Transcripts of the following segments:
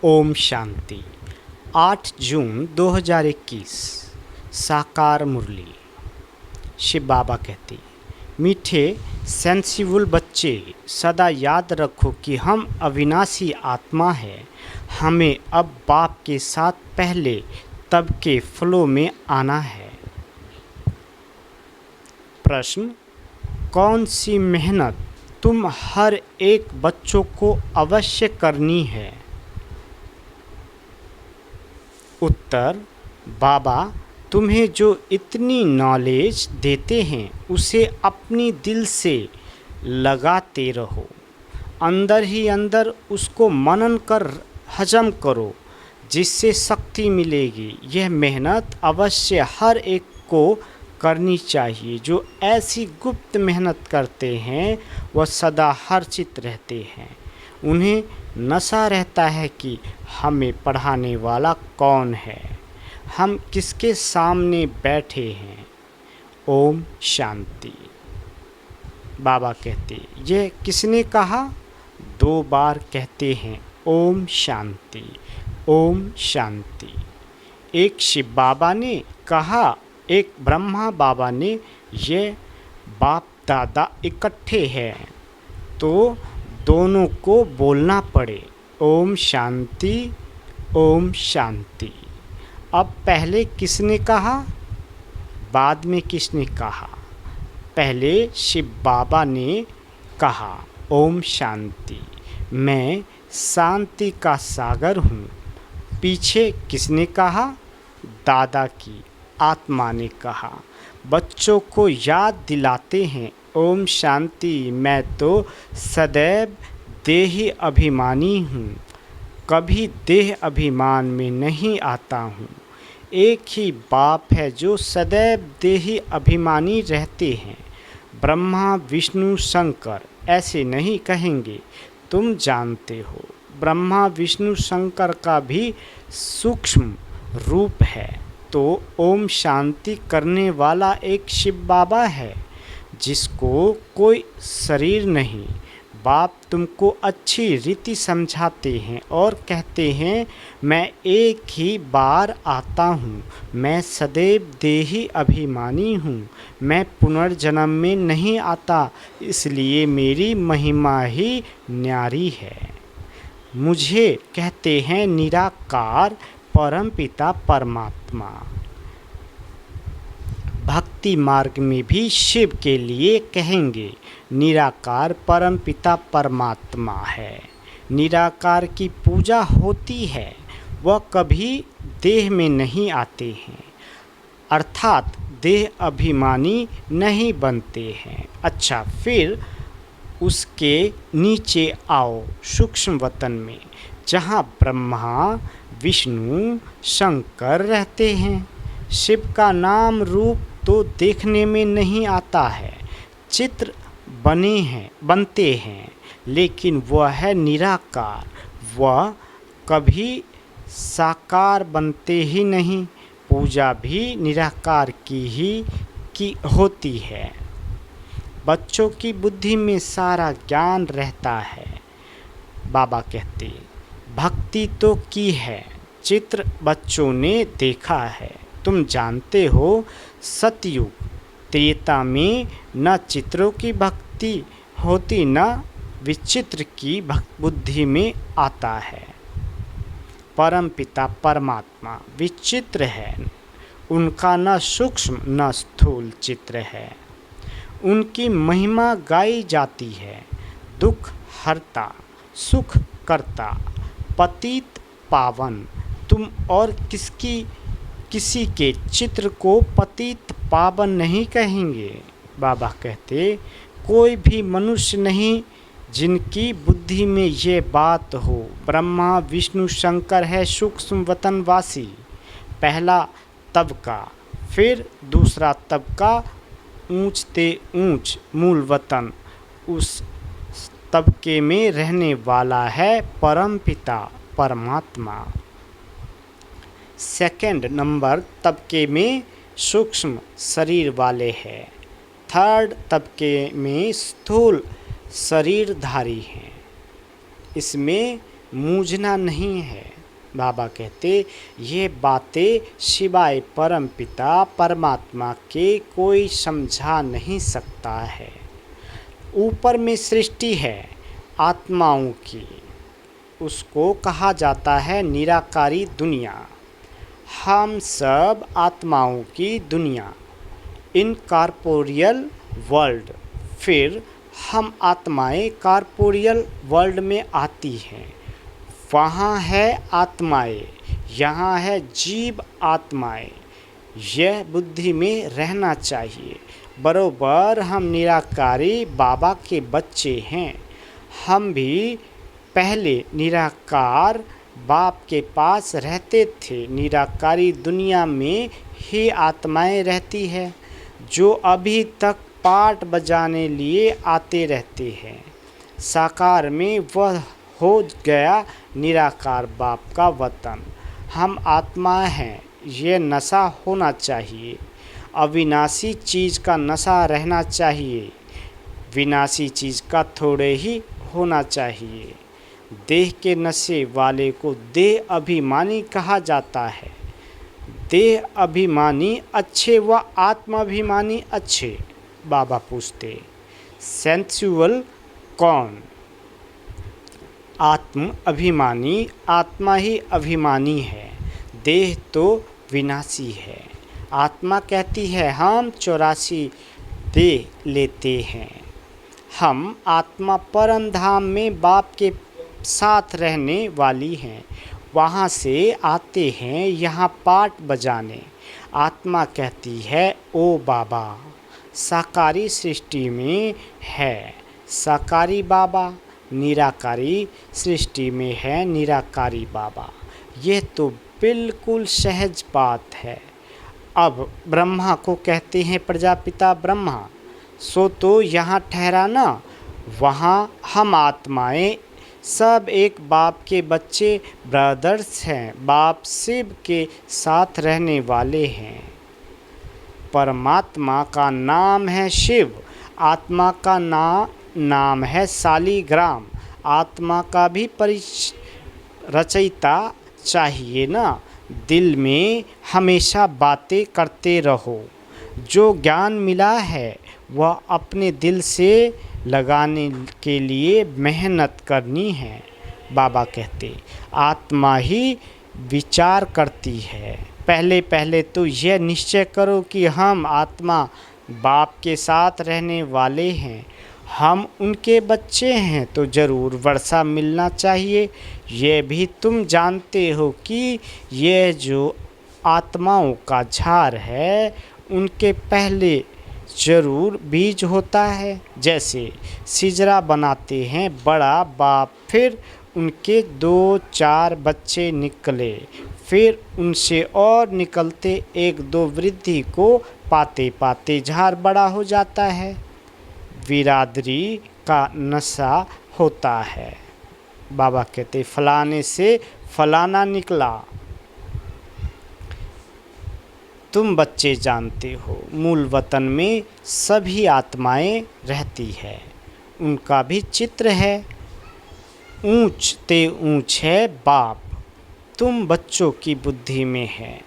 ओम शांति। 8 जून 2021 साकार मुरली। शिव बाबा कहते, मीठे सेंसिबल बच्चे, सदा याद रखो कि हम अविनाशी आत्मा है। हमें अब बाप के साथ पहले तब के फ्लो में आना है। प्रश्न, कौन सी मेहनत तुम हर एक बच्चों को अवश्य करनी है? उत्तर, बाबा तुम्हें जो इतनी नॉलेज देते हैं उसे अपनी दिल से लगाते रहो, अंदर ही अंदर उसको मनन कर हजम करो, जिससे शक्ति मिलेगी। यह मेहनत अवश्य हर एक को करनी चाहिए। जो ऐसी गुप्त मेहनत करते हैं वह सदा हर्षित रहते हैं। उन्हें नशा रहता है कि हमें पढ़ाने वाला कौन है, हम किसके सामने बैठे हैं। ओम शांति। बाबा कहते, यह किसने कहा? 2 बार कहते हैं ओम शांति, ओम शांति। एक शिव बाबा ने कहा, एक ब्रह्मा बाबा ने। ये बाप दादा इकट्ठे हैं तो दोनों को बोलना पड़े ओम शांति, ओम शांति। अब पहले किसने कहा, बाद में किसने कहा? पहले शिव बाबा ने कहा ओम शांति, मैं शांति का सागर हूँ। पीछे किसने कहा? दादा की आत्मा ने कहा। बच्चों को याद दिलाते हैं ओम शांति, मैं तो सदैव देही अभिमानी हूँ, कभी देह अभिमान में नहीं आता हूँ। एक ही बाप है जो सदैव देही अभिमानी रहते हैं। ब्रह्मा विष्णु शंकर ऐसे नहीं कहेंगे, तुम जानते हो। ब्रह्मा विष्णु शंकर का भी सूक्ष्म रूप है। तो ओम शांति करने वाला एक शिव बाबा है जिसको कोई शरीर नहीं। बाप तुमको अच्छी रीति समझाते हैं और कहते हैं, मैं एक ही बार आता हूँ, मैं सदैव देही अभिमानी हूँ, मैं पुनर्जन्म में नहीं आता, इसलिए मेरी महिमा ही न्यारी है। मुझे कहते हैं निराकार परमपिता परमात्मा। भक्ति मार्ग में भी शिव के लिए कहेंगे निराकार परमपिता परमात्मा है। निराकार की पूजा होती है, वह कभी देह में नहीं आते हैं, अर्थात देह अभिमानी नहीं बनते हैं। अच्छा, फिर उसके नीचे आओ सूक्ष्म वतन में, जहाँ ब्रह्मा विष्णु शंकर रहते हैं। शिव का नाम रूप तो देखने में नहीं आता है, चित्र बनते हैं, लेकिन वह है निराकार। वह कभी साकार बनते ही नहीं। पूजा भी निराकार की होती है। बच्चों की बुद्धि में सारा ज्ञान रहता है। बाबा कहते, भक्ति तो की है, चित्र बच्चों ने देखा है। तुम जानते हो, सतयुग त्रेता में न चित्रों की भक्ति होती, न विचित्र की बुद्धि में आता है। परमपिता परमात्मा विचित्र है, उनका न सूक्ष्म न स्थूल चित्र है। उनकी महिमा गाई जाती है, दुख हरता, सुख करता, पतित पावन। तुम और किसी के चित्र को पतित पावन नहीं कहेंगे। बाबा कहते, कोई भी मनुष्य नहीं जिनकी बुद्धि में ये बात हो। ब्रह्मा विष्णु शंकर है सूक्ष्म वतनवासी, पहला तबका, फिर दूसरा तबका ऊंचते ऊंच मूल वतन, उस तबके में रहने वाला है परमपिता परमात्मा। सेकंड नंबर तबके में सूक्ष्म शरीर वाले हैं। थर्ड तबके में स्थूल शरीरधारी हैं। इसमें मूझना नहीं है। बाबा कहते ये बातें सिवाय परम पिता परमात्मा के कोई समझा नहीं सकता है। ऊपर में सृष्टि है आत्माओं की, उसको कहा जाता है निराकारी दुनिया। हम सब आत्माओं की दुनिया, इनकॉर्पोरियल वर्ल्ड। फिर हम आत्माएं कॉर्पोरियल वर्ल्ड में आती हैं। वहाँ है आत्माएं, यहाँ है जीव आत्माएं। यह बुद्धि में रहना चाहिए। बरोबर हम निराकारी बाबा के बच्चे हैं। हम भी पहले निराकार बाप के पास रहते थे। निराकारी दुनिया में ही आत्माएं रहती है जो अभी तक पाठ बजाने लिए आते रहते हैं। साकार में वह हो गया निराकार बाप का वतन। हम आत्मा हैं, ये नशा होना चाहिए। अविनाशी चीज़ का नशा रहना चाहिए, विनाशी चीज़ का थोड़े ही होना चाहिए। देह के नशे वाले को देह अभिमानी कहा जाता है। देह अभिमानी अच्छे व आत्माभिमानी अच्छे? बाबा पूछते। सेंसुअल कौन? आत्म अभिमानी आत्मा ही अभिमानी है, देह तो विनाशी है। आत्मा कहती है हम 84 देह लेते हैं। हम आत्मा परम धाम में बाप के साथ रहने वाली हैं। वहाँ से आते हैं यहाँ पाठ बजाने। आत्मा कहती है ओ बाबा, साकारी सृष्टि में है साकारी बाबा, निराकारी सृष्टि में है निराकारी बाबा। यह तो बिल्कुल सहज बात है। अब ब्रह्मा को कहते हैं प्रजापिता ब्रह्मा, सो तो यहाँ ठहरा ना। वहाँ हम आत्माएं सब एक बाप के बच्चे ब्रदर्स हैं। बाप शिव के साथ रहने वाले हैं। परमात्मा का नाम है शिव, आत्मा का नाम है शालिग्राम। आत्मा का भी रचयिता चाहिए ना। दिल में हमेशा बातें करते रहो। जो ज्ञान मिला है वह अपने दिल से लगाने के लिए मेहनत करनी है। बाबा कहते आत्मा ही विचार करती है। पहले पहले तो यह निश्चय करो कि हम आत्मा बाप के साथ रहने वाले हैं। हम उनके बच्चे हैं तो ज़रूर वर्षा मिलना चाहिए। यह भी तुम जानते हो कि यह जो आत्माओं का झाड़ है उनके पहले ज़रूर बीज होता है। जैसे सिजरा बनाते हैं बड़ा बाप, फिर उनके 2-4 बच्चे निकले, फिर उनसे और निकलते 1-2 वृद्धि को पाते पाते झाड़ बड़ा हो जाता है। बिरादरी का नशा होता है। बाबा कहते फलाने से फलाना निकला। तुम बच्चे जानते हो मूल वतन में सभी आत्माएं रहती है। उनका भी चित्र है। ऊंच ते ऊंच है बाप, तुम बच्चों की बुद्धि में है।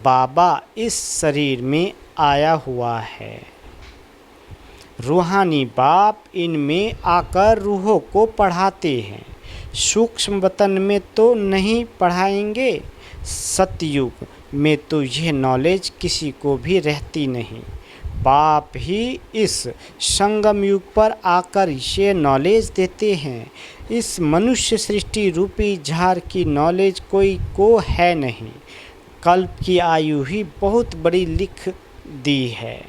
बाबा इस शरीर में आया हुआ है। रूहानी बाप इनमें आकर रूहों को पढ़ाते हैं। सूक्ष्म वतन में तो नहीं पढ़ाएंगे। सतयुग में तो यह नॉलेज किसी को भी रहती नहीं। बाप ही इस संगम युग पर आकर ये नॉलेज देते हैं। इस मनुष्य सृष्टि रूपी झाड़ की नॉलेज कोई को है नहीं। कल्प की आयु ही बहुत बड़ी लिख दी है।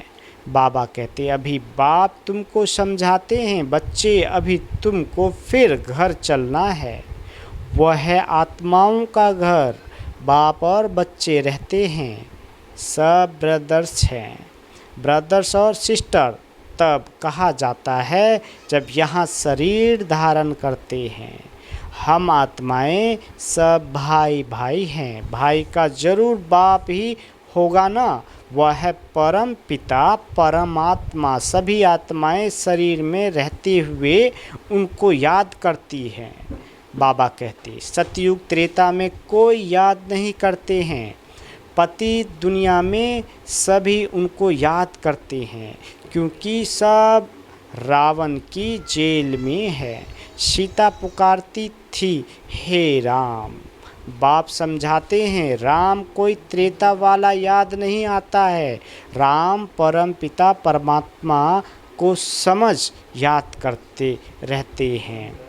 बाबा कहते अभी बाप तुमको समझाते हैं बच्चे, अभी तुमको फिर घर चलना है। वह है आत्माओं का घर। बाप और बच्चे रहते हैं। सब ब्रदर्स हैं, ब्रदर्स और सिस्टर तब कहा जाता है जब यहाँ शरीर धारण करते हैं। हम आत्माएं सब भाई भाई हैं। भाई का जरूर बाप ही होगा ना। वह है परम पिता परमात्मा। सभी आत्माएं शरीर में रहते हुए उनको याद करती हैं। बाबा कहते सतयुग त्रेता में कोई याद नहीं करते हैं, पतित दुनिया में सभी उनको याद करते हैं, क्योंकि सब रावण की जेल में है। सीता पुकारती थी हे राम। बाप समझाते हैं राम कोई त्रेता वाला याद नहीं आता है, राम परम पिता परमात्मा को समझ याद करते रहते हैं।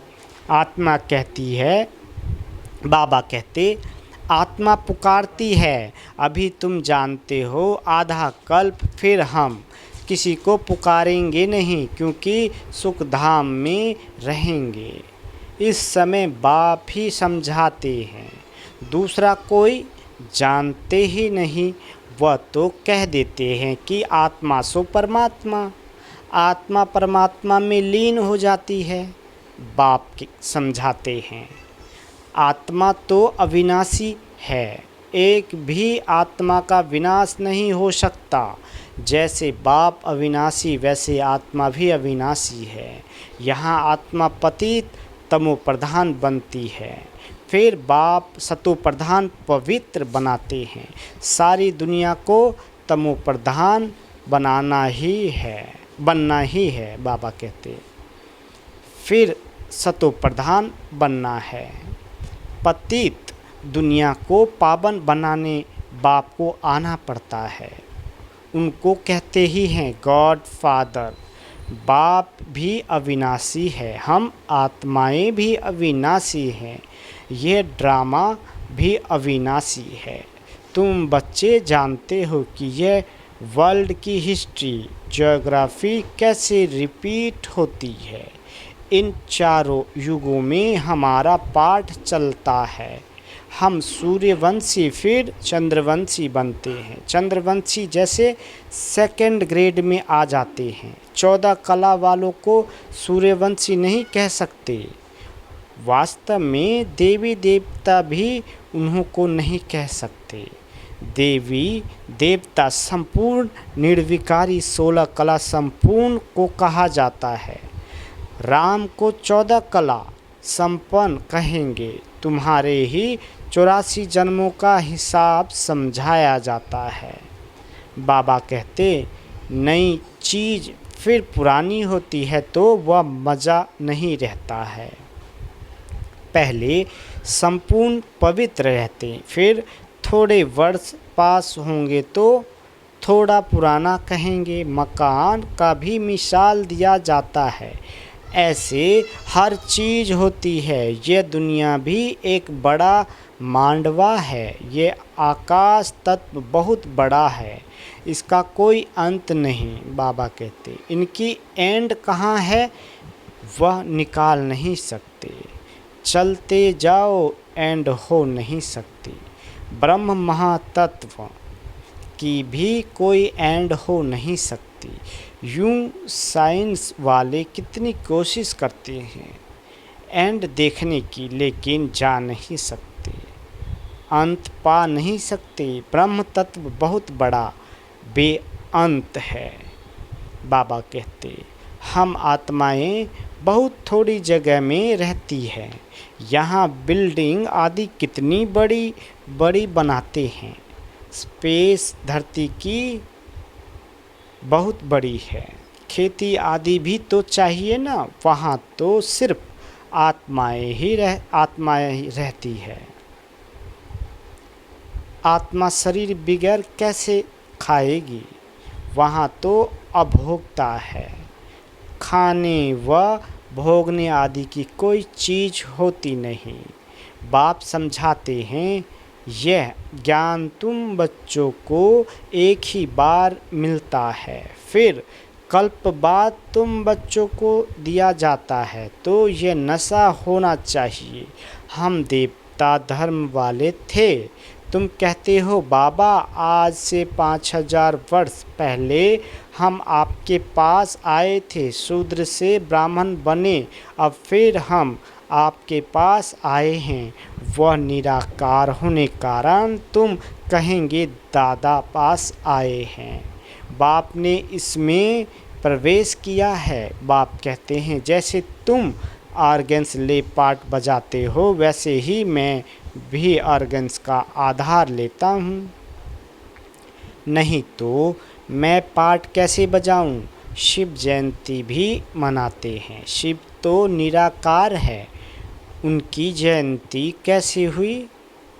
आत्मा कहती है, बाबा कहते आत्मा पुकारती है, अभी तुम जानते हो आधा कल्प फिर हम किसी को पुकारेंगे नहीं, क्योंकि सुख धाम में रहेंगे। इस समय बाप ही समझाते हैं, दूसरा कोई जानते ही नहीं। वह तो कह देते हैं कि आत्मा सो परमात्मा, आत्मा परमात्मा में लीन हो जाती है। बाप समझाते हैं आत्मा तो अविनाशी है, एक भी आत्मा का विनाश नहीं हो सकता। जैसे बाप अविनाशी वैसे आत्मा भी अविनाशी है। यहाँ आत्मा पतित तमो प्रधान बनती है, फिर बाप सतो प्रधान पवित्र बनाते हैं। सारी दुनिया को तमो प्रधान बनना ही है बाबा कहते, फिर सतो प्रधान बनना है। पतित दुनिया को पावन बनाने बाप को आना पड़ता है। उनको कहते ही हैं गॉड फादर। बाप भी अविनाशी है, हम आत्माएं भी अविनाशी हैं, यह ड्रामा भी अविनाशी है। तुम बच्चे जानते हो कि यह वर्ल्ड की हिस्ट्री ज्योग्राफी कैसे रिपीट होती है। इन चारों युगों में हमारा पाठ चलता है। हम सूर्यवंशी फिर चंद्रवंशी बनते हैं, चंद्रवंशी जैसे सेकंड ग्रेड में आ जाते हैं। 14 कला वालों को सूर्यवंशी नहीं कह सकते। वास्तव में देवी देवता भी उन्हों को नहीं कह सकते। देवी देवता संपूर्ण निर्विकारी 16 कला संपूर्ण को कहा जाता है। राम को 14 कला संपन्न कहेंगे। तुम्हारे ही 84 जन्मों का हिसाब समझाया जाता है। बाबा कहते नई चीज़ फिर पुरानी होती है तो वह मज़ा नहीं रहता है। पहले संपूर्ण पवित्र रहते, फिर थोड़े वर्ष पास होंगे तो थोड़ा पुराना कहेंगे। मकान का भी मिसाल दिया जाता है, ऐसे हर चीज़ होती है। यह दुनिया भी एक बड़ा मांडवा है। ये आकाश तत्व बहुत बड़ा है, इसका कोई अंत नहीं। बाबा कहते इनकी एंड कहाँ है वह निकाल नहीं सकते। चलते जाओ एंड हो नहीं सकती। ब्रह्म महातत्व की भी एंड हो नहीं सकती। यूं साइंस वाले कितनी कोशिश करते हैं एंड देखने की, लेकिन जा नहीं सकते, अंत पा नहीं सकते। ब्रह्म तत्व बहुत बड़ा बेअंत है। बाबा कहते हम आत्माएं बहुत थोड़ी जगह में रहती हैं। यहाँ बिल्डिंग आदि कितनी बड़ी बड़ी बनाते हैं। स्पेस धरती की बहुत बड़ी है। खेती आदि भी तो चाहिए ना, वहाँ तो सिर्फ आत्माएं ही रहती है। आत्मा शरीर बिगैर कैसे खाएगी, वहाँ तो अभोक्ता है। खाने व भोगने आदि की कोई चीज़ होती नहीं। बाप समझाते हैं यह ज्ञान तुम बच्चों को एक ही बार मिलता है, फिर कल्प बाद तुम बच्चों को दिया जाता है, तो यह नशा होना चाहिए। हम देवता धर्म वाले थे। तुम कहते हो बाबा आज से 5000 वर्ष पहले हम आपके पास आए थे, शूद्र से ब्राह्मण बने, अब फिर हम आपके पास आए हैं। वह निराकार होने कारण तुम कहेंगे दादा पास आए हैं। बाप ने इसमें प्रवेश किया है। बाप कहते हैं जैसे तुम ऑर्गन्स ले पार्ट बजाते हो, वैसे ही मैं भी ऑर्गन्स का आधार लेता हूँ। नहीं तो मैं पार्ट कैसे बजाऊं? शिव जयंती भी मनाते हैं। शिव तो निराकार है, उनकी जयंती कैसे हुई?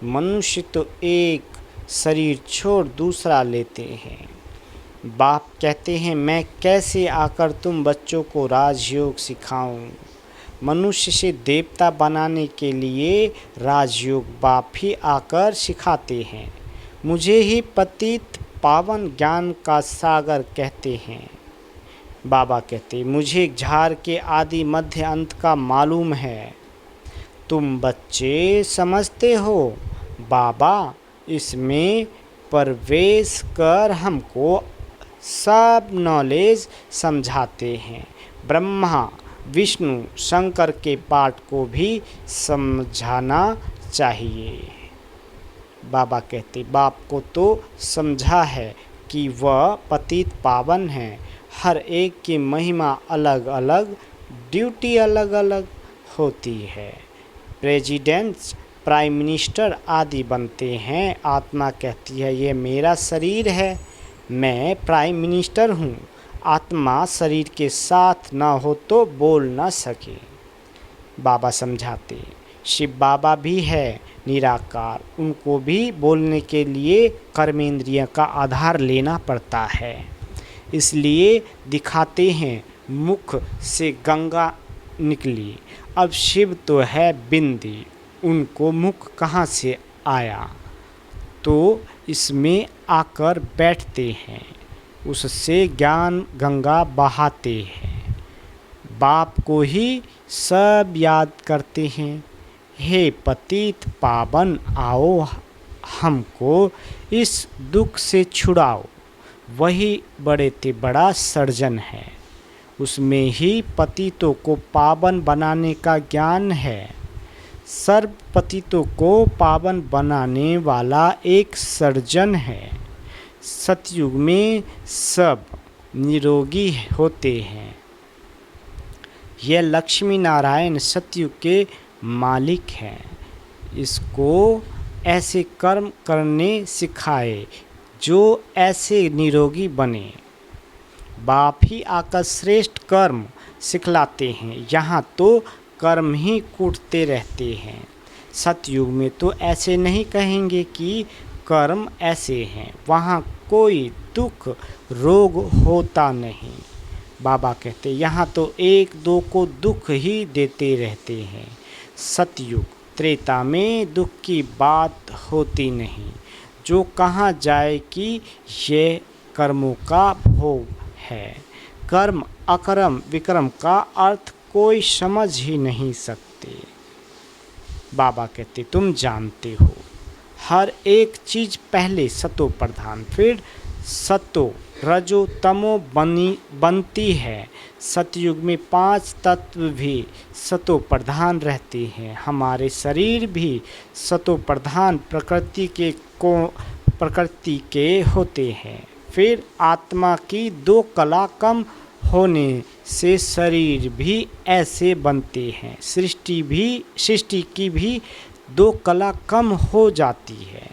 मनुष्य तो एक शरीर छोड़ दूसरा लेते हैं। बाप कहते हैं, मैं कैसे आकर तुम बच्चों को राजयोग सिखाऊं? मनुष्य से देवता बनाने के लिए राजयोग बाप ही आकर सिखाते हैं। मुझे ही पतित पावन ज्ञान का सागर कहते हैं। बाबा कहते, मुझे झार के आदि मध्य अंत का मालूम है। तुम बच्चे समझते हो, बाबा इसमें प्रवेश कर हमको सब नॉलेज समझाते हैं। ब्रह्मा विष्णु शंकर के पाठ को भी समझाना चाहिए। बाबा कहते, बाप को तो समझा है कि वह पतित पावन है, हर एक की महिमा अलग अलग, ड्यूटी अलग अलग होती है। प्रेसिडेंट्स, प्राइम मिनिस्टर आदि बनते हैं। आत्मा कहती है, ये मेरा शरीर है, मैं प्राइम मिनिस्टर हूँ। आत्मा शरीर के साथ ना हो तो बोल ना सके। बाबा समझाते, शिव बाबा भी है निराकार, उनको भी बोलने के लिए कर्मेंद्रिय का आधार लेना पड़ता है। इसलिए दिखाते हैं मुख से गंगा निकली। अब शिव तो है बिंदी, उनको मुख कहाँ से आया? तो इसमें आकर बैठते हैं, उससे ज्ञान गंगा बहाते हैं। बाप को ही सब याद करते हैं। हे पतित पावन, आओ हमको इस दुख से छुड़ाओ। वही बड़े ते बड़ा सर्जन है, उसमें ही पतितों को पावन बनाने का ज्ञान है। सर्व पतितों को पावन बनाने वाला एक सर्जन है। सतयुग में सब निरोगी होते हैं। यह लक्ष्मी नारायण सतयुग के मालिक हैं। इसको ऐसे कर्म करने सिखाए जो ऐसे निरोगी बने। बाप ही आकर श्रेष्ठ कर्म सिखलाते हैं। यहाँ तो कर्म ही कूटते रहते हैं। सतयुग में तो ऐसे नहीं कहेंगे कि कर्म ऐसे हैं, वहाँ कोई दुख रोग होता नहीं। बाबा कहते, यहाँ तो एक दो को दुख ही देते रहते हैं। सतयुग त्रेता में दुख की बात होती नहीं। जो कहाँ जाए कि ये कर्मों का भोग है। कर्म अकर्म विक्रम का अर्थ कोई समझ ही नहीं सकते। बाबा कहते, तुम जानते हो, हर एक चीज़ पहले सतो प्रधान, फिर सतो रजो तमो बनती है। सतयुग में 5 तत्व भी सतो प्रधान रहते हैं। हमारे शरीर भी सतो प्रधान प्रकृति के होते हैं। फिर आत्मा की 2 कला कम होने से शरीर भी ऐसे बनते हैं। सृष्टि की भी 2 कला कम हो जाती है।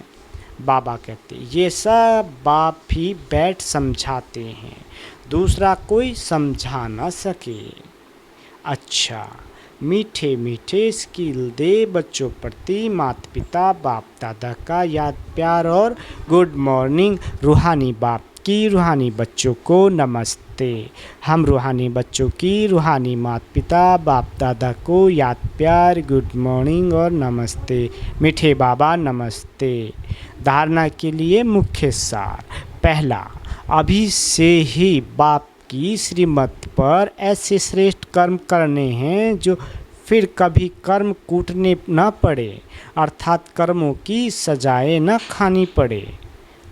बाबा कहते, ये सब बाप ही बैठ समझाते हैं, दूसरा कोई समझा ना सके। अच्छा, मीठे मीठे स्किल दे बच्चों प्रति माता पिता बाप दादा का याद प्यार और गुड मॉर्निंग। रूहानी बाप की रूहानी बच्चों को नमस्ते। हम रूहानी बच्चों की रूहानी माता पिता बाप दादा को याद प्यार गुड मॉर्निंग और नमस्ते। मीठे बाबा नमस्ते। धारणा के लिए मुख्य सार। पहला, अभी से ही बाप की श्रीमत पर ऐसे श्रेष्ठ कर्म करने हैं जो फिर कभी कर्म कूटने न पड़े, अर्थात कर्मों की सजाएं न खानी पड़े।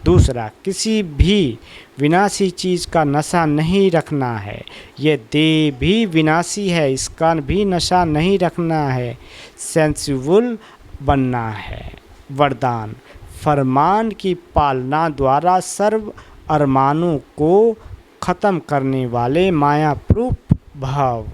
दूसरा, किसी भी विनाशी चीज़ का नशा नहीं रखना है। यह देह भी विनाशी है, इसका भी नशा नहीं रखना है। सेंसिबल बनना है। वरदान, फरमान की पालना द्वारा सर्व अरमानों को ख़त्म करने वाले मायाप्रूप भव।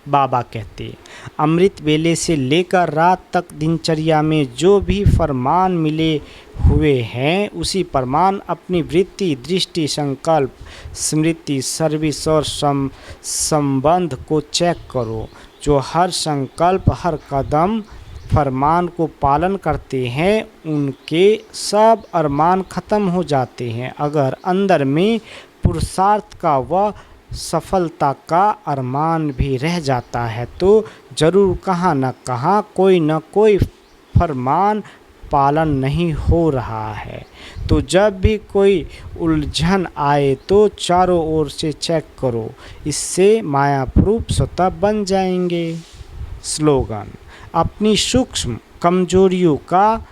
बाबा कहते, अमृत वेले से लेकर रात तक दिनचर्या में जो भी फरमान मिले हुए हैं उसी फरमान अपनी वृत्ति, दृष्टि, संकल्प, स्मृति, सर्विस और संबंध को चेक करो। जो हर संकल्प, हर कदम फरमान को पालन करते हैं उनके सब अरमान ख़त्म हो जाते हैं। अगर अंदर में पुरुषार्थ का व सफलता का अरमान भी रह जाता है तो ज़रूर कहाँ न कहाँ कोई न कोई फरमान पालन नहीं हो रहा है। तो जब भी कोई उलझन आए तो चारों ओर से चेक करो, इससे माया प्रूफ स्वतः बन जाएंगे। स्लोगन, अपनी सूक्ष्म कमजोरियों का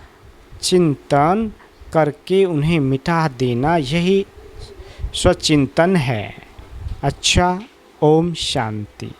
चिंतन करके उन्हें मिटा देना, यही स्वचिंतन है। अच्छा, ओम शांति।